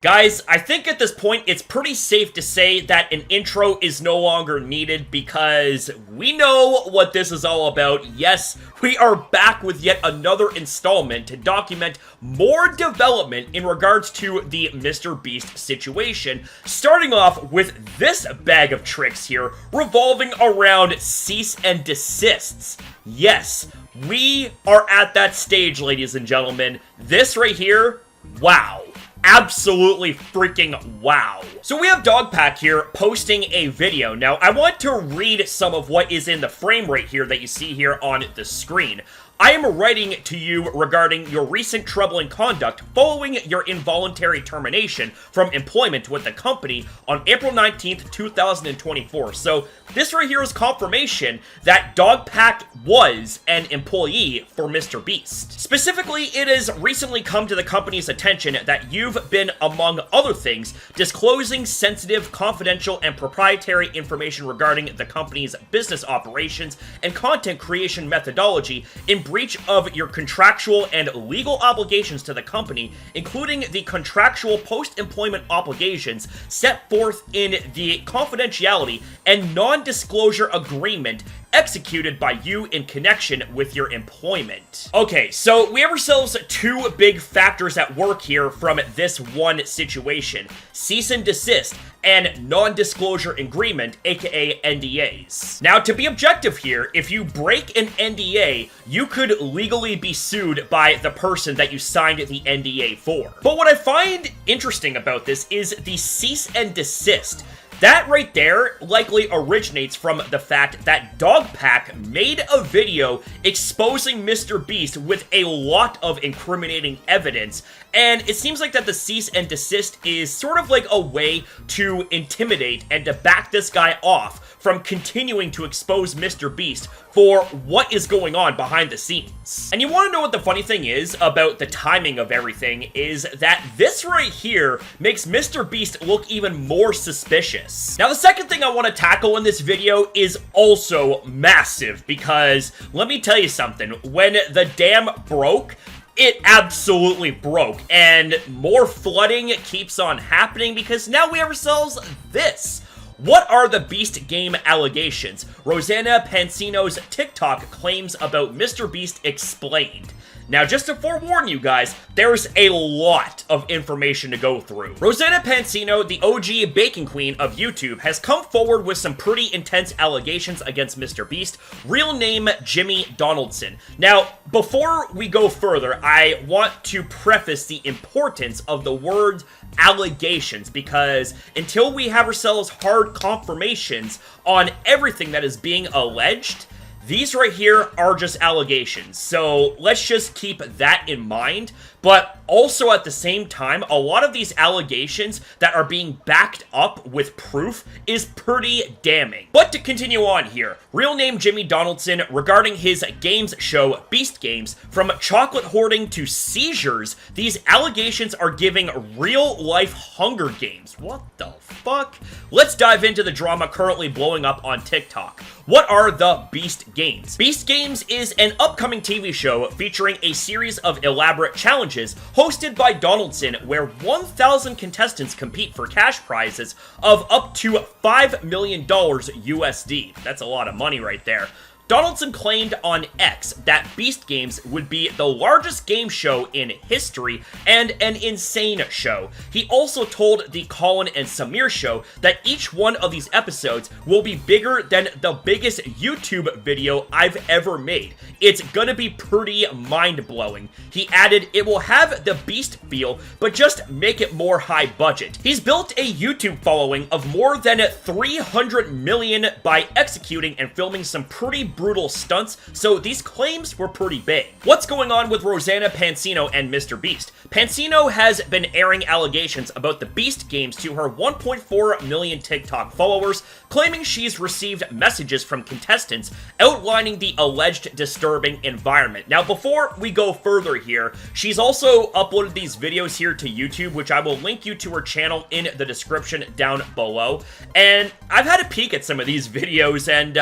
Guys, I think at this point it's pretty safe to say that an intro is no longer needed because we know what this is all about. Yes, we are back with yet another installment to document more development in regards to the MrBeast situation, starting off with this bag of tricks here revolving around cease and desists. Yes, we are at that stage, ladies and gentlemen. This right here, wow. Absolutely freaking wow. So we have Dogpack here posting a video. Now, I want to read some of what is in the frame rate here that you see here on the screen. I am writing to you regarding your recent troubling conduct following your involuntary termination from employment with the company on April 19th, 2024. So this right here is confirmation that Dogpack was an employee for MrBeast. Specifically, it has recently come to the company's attention that you've been, among other things, disclosing sensitive, confidential, and proprietary information regarding the company's business operations and content creation methodology in breach of your contractual and legal obligations to the company, including the contractual post-employment obligations set forth in the confidentiality and non-disclosure agreement executed by you in connection with your employment. Okay, so we have ourselves two big factors at work here from this one situation: cease and desist and non-disclosure agreement, aka NDAs. Now, to be objective here, if you break an NDA, you could legally be sued by the person that you signed the NDA for. But what I find interesting about this is the cease and desist. That right there likely originates from the fact that Dogpack made a video exposing MrBeast with a lot of incriminating evidence, and it seems like that the cease and desist is sort of like a way to intimidate and to back this guy off from continuing to expose MrBeast for what is going on behind the scenes. And you want to know what the funny thing is about the timing of everything is that this right here makes MrBeast look even more suspicious. Now, the second thing I want to tackle in this video is also massive because let me tell you something, when the dam broke, it absolutely broke, and more flooding keeps on happening because now we have ourselves this. What are the Beast Game allegations? Rosanna Pansino's TikTok claims about MrBeast explained. Now, just to forewarn you guys, there's a lot of information to go through. Rosanna Pansino, the OG Bacon Queen of YouTube, has come forward with some pretty intense allegations against MrBeast, real name Jimmy Donaldson. Now, before we go further, I want to preface the importance of the word allegations, because until we have ourselves hard confirmations on everything that is being alleged, these right here are just allegations, so let's just keep that in mind. But also at the same time, a lot of these allegations that are being backed up with proof is pretty damning. But to continue on here, real name Jimmy Donaldson regarding his games show, Beast Games, from chocolate hoarding to seizures, these allegations are giving real-life Hunger Games. What the fuck? Let's dive into the drama currently blowing up on TikTok. What are the Beast Games? Beast Games is an upcoming TV show featuring a series of elaborate challenges hosted by Donaldson, where 1,000 contestants compete for cash prizes of up to $5 million USD. That's a lot of money right there. Donaldson claimed on X that Beast Games would be the largest game show in history and an insane show. He also told the Colin and Samir show that each one of these episodes will be bigger than the biggest YouTube video I've ever made. It's gonna be pretty mind-blowing. He added, it will have the Beast feel, but just make it more high budget. He's built a YouTube following of more than 300 million by executing and filming some pretty brutal stunts, so these claims were pretty big. What's going on with Rosanna Pansino and MrBeast? Pansino has been airing allegations about the Beast Games to her 1.4 million TikTok followers, claiming she's received messages from contestants outlining the alleged disturbing environment. Now, before we go further here, she's also uploaded these videos here to YouTube, which I will link you to her channel in the description down below. And I've had a peek at some of these videos, and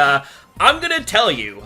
I'm gonna tell you,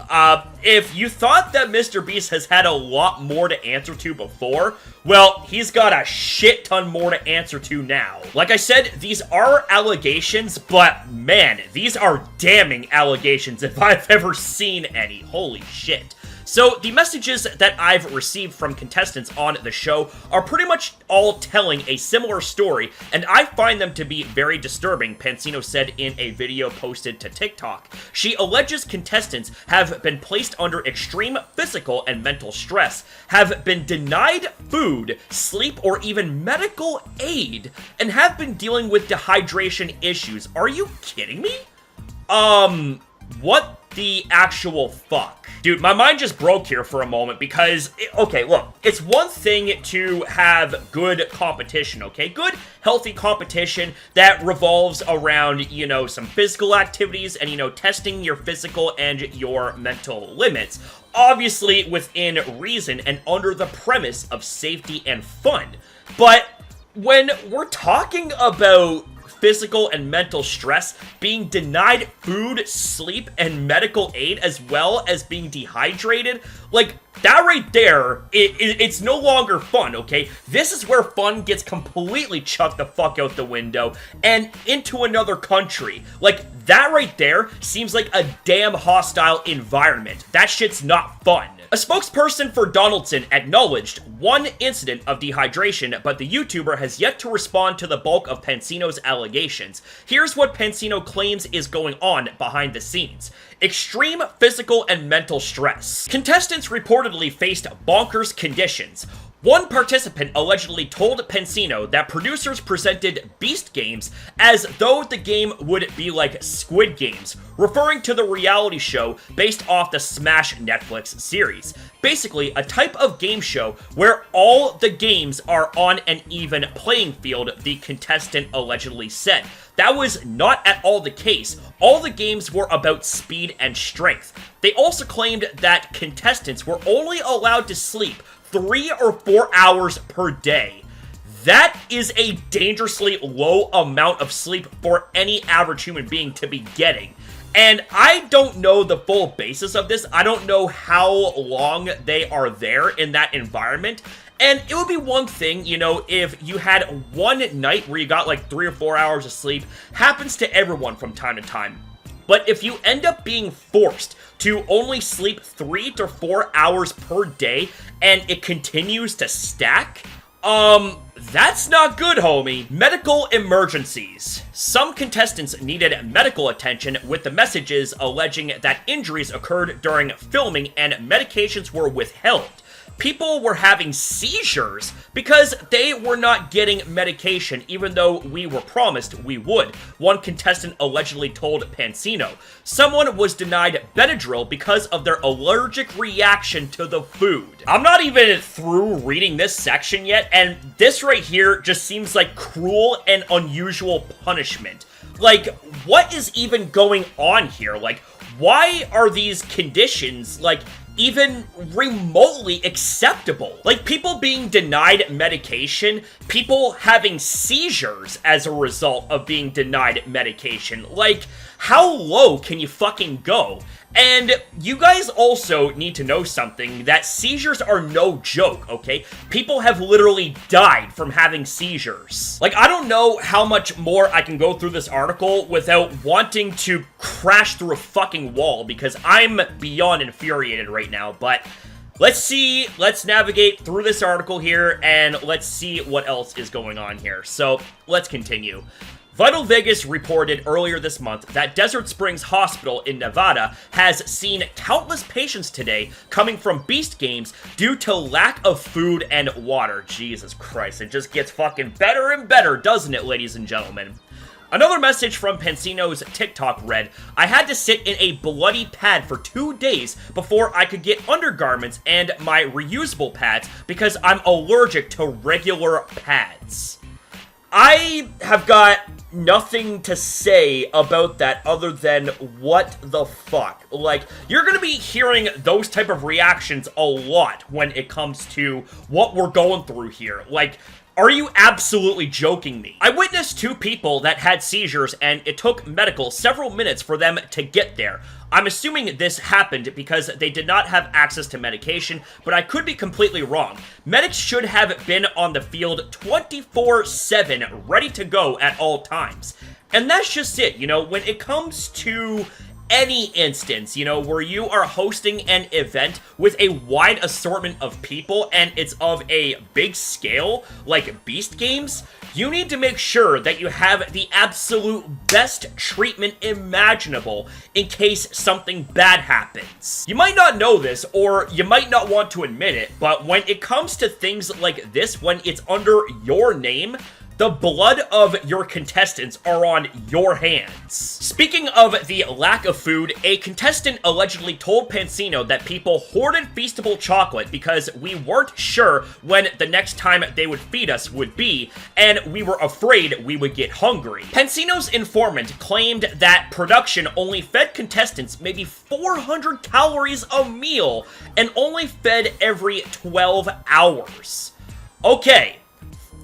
if you thought that MrBeast has had a lot more to answer to before, well, he's got a shit ton more to answer to now. Like I said, these are allegations, but man, these are damning allegations if I've ever seen any. Holy shit. So, the messages that I've received from contestants on the show are pretty much all telling a similar story, and I find them to be very disturbing, Pansino said in a video posted to TikTok. She alleges contestants have been placed under extreme physical and mental stress, have been denied food, sleep, or even medical aid, and have been dealing with dehydration issues. Are you kidding me? What the actual fuck? Dude, my mind just broke here for a moment because, okay, look, it's one thing to have good competition, okay? Good, healthy competition that revolves around, you know, some physical activities and, you know, testing your physical and your mental limits. Obviously within reason and under the premise of safety and fun. But when we're talking about physical and mental stress, being denied food, sleep, and medical aid, as well as being dehydrated, like, that right there, it's no longer fun, okay? This is where fun gets completely chucked the fuck out the window and into another country. Like, that right there seems like a damn hostile environment. That shit's not fun. A spokesperson for Donaldson acknowledged one incident of dehydration, but the YouTuber has yet to respond to the bulk of Pansino's allegations. Here's what Pansino claims is going on behind the scenes. Extreme physical and mental stress. Contestants reportedly faced bonkers conditions. One participant allegedly told Pansino that producers presented Beast games as though the game would be like Squid Games, referring to the reality show based off the Smash Netflix series. Basically, a type of game show where all the games are on an even playing field, the contestant allegedly said. That was not at all the case. All the games were about speed and strength. They also claimed that contestants were only allowed to sleep 3 or 4 hours per day. That is a dangerously low amount of sleep for any average human being to be getting. And I don't know the full basis of this. I don't know how long they are there in that environment. And it would be one thing, you know, if you had one night where you got like 3 or 4 hours of sleep. Happens to everyone from time to time. But if you end up being forced to only sleep 3 to 4 hours per day and it continues to stack, that's not good, homie. Medical emergencies. Some contestants needed medical attention with the messages alleging that injuries occurred during filming and medications were withheld. People were having seizures because they were not getting medication, even though we were promised we would, one contestant allegedly told Pansino. Someone was denied Benadryl because of their allergic reaction to the food. I'm not even through reading this section yet, and this right here just seems like cruel and unusual punishment. Like, what is even going on here? Like, why are these conditions, like, even remotely acceptable? Like, people being denied medication, people having seizures as a result of being denied medication. Like, how low can you fucking go? And you guys also need to know something, that seizures are no joke, okay? People have literally died from having seizures. Like, I don't know how much more I can go through this article without wanting to crash through a fucking wall, because I'm beyond infuriated right now, but let's navigate through this article here, and let's see what else is going on here. So, let's continue. Vital Vegas reported earlier this month that Desert Springs Hospital in Nevada has seen countless patients today coming from Beast games due to lack of food and water. Jesus Christ, it just gets fucking better and better, doesn't it, ladies and gentlemen? Another message from Pansino's TikTok read, "I had to sit in a bloody pad for 2 days before I could get undergarments and my reusable pads because I'm allergic to regular pads." I have got nothing to say about that other than what the fuck. Like, you're gonna be hearing those type of reactions a lot when it comes to what we're going through here. Like, Are you absolutely joking me? I witnessed 2 people that had seizures and it took medical several minutes for them to get there. I'm assuming this happened because they did not have access to medication, but I could be completely wrong. Medics should have been on the field 24/7, ready to go at all times. And that's just it, you know, when it comes to any instance, you know, where you are hosting an event with a wide assortment of people and it's of a big scale, like Beast Games, you need to make sure that you have the absolute best treatment imaginable in case something bad happens. You might not know this, or you might not want to admit it, but when it comes to things like this, when it's under your name, the blood of your contestants are on your hands. Speaking of the lack of food, a contestant allegedly told Pansino that people hoarded Feastable chocolate because we weren't sure when the next time they would feed us would be, and we were afraid we would get hungry. Pansino's informant claimed that production only fed contestants maybe 400 calories a meal and only fed every 12 hours. Okay.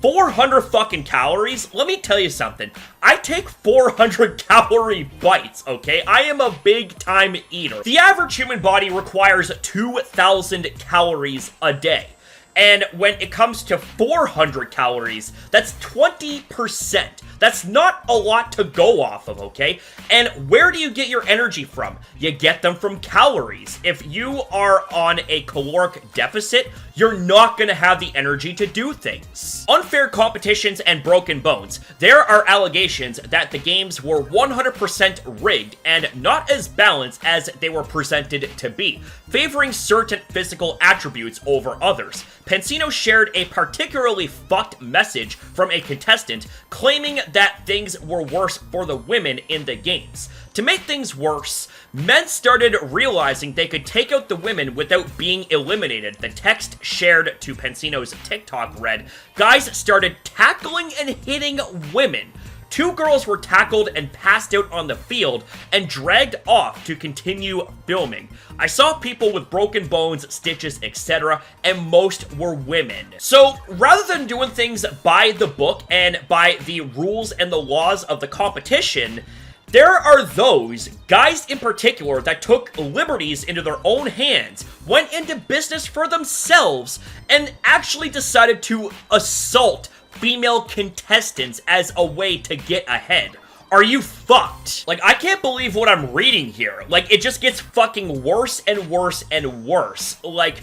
400 fucking calories? Let me tell you something. I take 400 calorie bites, okay? I am a big time eater. The average human body requires 2,000 calories a day. And when it comes to 400 calories, that's 20%. That's not a lot to go off of, okay? And where do you get your energy from? You get them from calories. If you are on a caloric deficit, you're not going to have the energy to do things. Unfair competitions and broken bones. There are allegations that the games were 100% rigged and not as balanced as they were presented to be, favoring certain physical attributes over others. Pansino shared a particularly fucked message from a contestant claiming that things were worse for the women in the games. To make things worse, men started realizing they could take out the women without being eliminated. The text shared to Pansino's TikTok read, "Guys started tackling and hitting women. 2 girls were tackled and passed out on the field and dragged off to continue filming. I saw people with broken bones, stitches, etc., and most were women." So, rather than doing things by the book and by the rules and the laws of the competition, there are those, guys in particular, that took liberties into their own hands, went into business for themselves, and actually decided to assault female contestants as a way to get ahead. Are you fucked? Like, I can't believe what I'm reading here. Like, it just gets fucking worse and worse and worse. Like,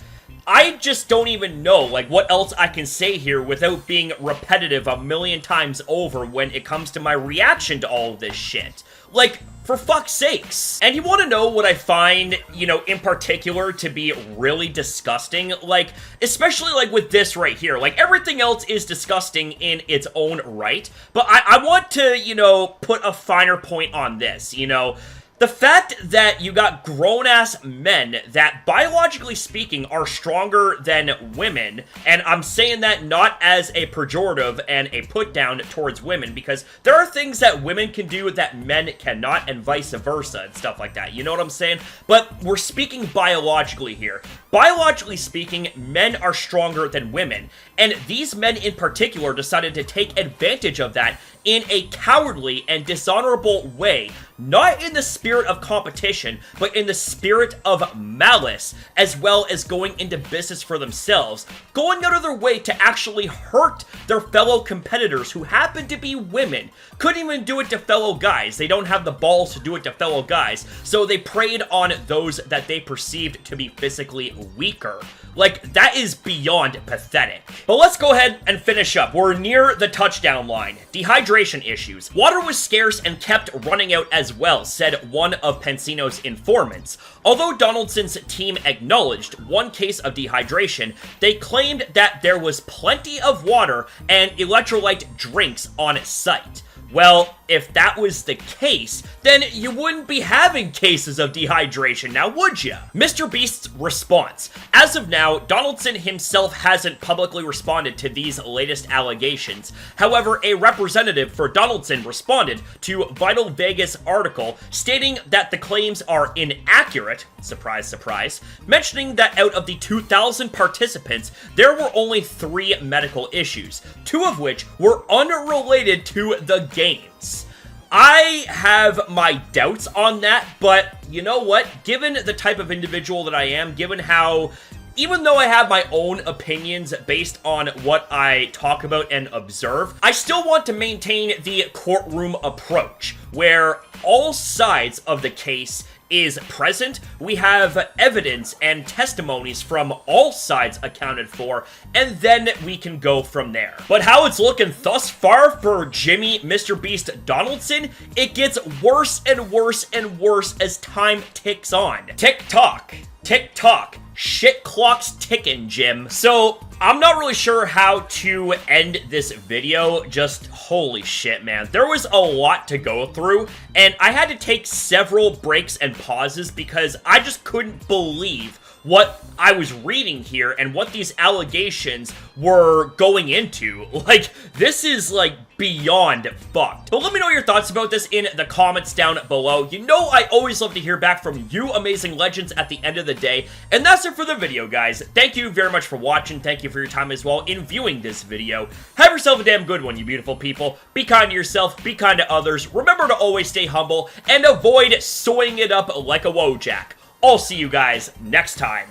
I just don't even know, like, what else I can say here without being repetitive a million times over when it comes to my reaction to all of this shit. Like, for fuck's sakes. And you want to know what I find, you know, in particular to be really disgusting? Like, especially, like, with this right here. Like, everything else is disgusting in its own right. But I want to, you know, put a finer point on this, you know. The fact that you got grown-ass men that, biologically speaking, are stronger than women, and I'm saying that not as a pejorative and a put-down towards women, because there are things that women can do that men cannot, and vice versa, and stuff like that. You know what I'm saying? But we're speaking biologically here. Biologically speaking, men are stronger than women, and these men in particular decided to take advantage of that in a cowardly and dishonorable way, not in the spirit of competition, but in the spirit of malice, as well as going into business for themselves, going out of their way to actually hurt their fellow competitors who happen to be women. Couldn't even do it to fellow guys. They don't have the balls to do it to fellow guys, so they preyed on those that they perceived to be physically weaker. Like, that is beyond pathetic. But let's go ahead and finish up. We're near the touchdown line. Dehydration issues. Water was scarce and kept running out as well, said one of Pansino's informants. Although Donaldson's team acknowledged one case of dehydration, they claimed that there was plenty of water and electrolyte drinks on site. Well, if that was the case, then you wouldn't be having cases of dehydration now, would you? MrBeast's response. As of now, Donaldson himself hasn't publicly responded to these latest allegations. However, a representative for Donaldson responded to Vital Vegas article stating that the claims are inaccurate, surprise, surprise, mentioning that out of the 2,000 participants, there were only 3 medical issues, 2 of which were unrelated to the games. I have my doubts on that, but you know what? Given the type of individual that I am, given how, even though I have my own opinions based on what I talk about and observe, I still want to maintain the courtroom approach, where all sides of the case is present, we have evidence and testimonies from all sides accounted for, and then we can go from there. But how it's looking thus far for Jimmy MrBeast Donaldson, it gets worse and worse and worse as time ticks on. Tick-tock, tick-tock. Shit clock's ticking, Jim. So, I'm not really sure how to end this video. Just holy shit, man. There was a lot to go through, and I had to take several breaks and pauses because I just couldn't believe what I was reading here and what these allegations were going into. Like, this is, like, beyond fucked. So let me know your thoughts about this in the comments down below. You know I always love to hear back from you amazing legends at the end of the day. And that's it for the video, guys. Thank you very much for watching. Thank you for your time as well in viewing this video. Have yourself a damn good one, you beautiful people. Be kind to yourself, be kind to others. Remember to always stay humble and avoid soying it up like a Wojak. I'll see you guys next time.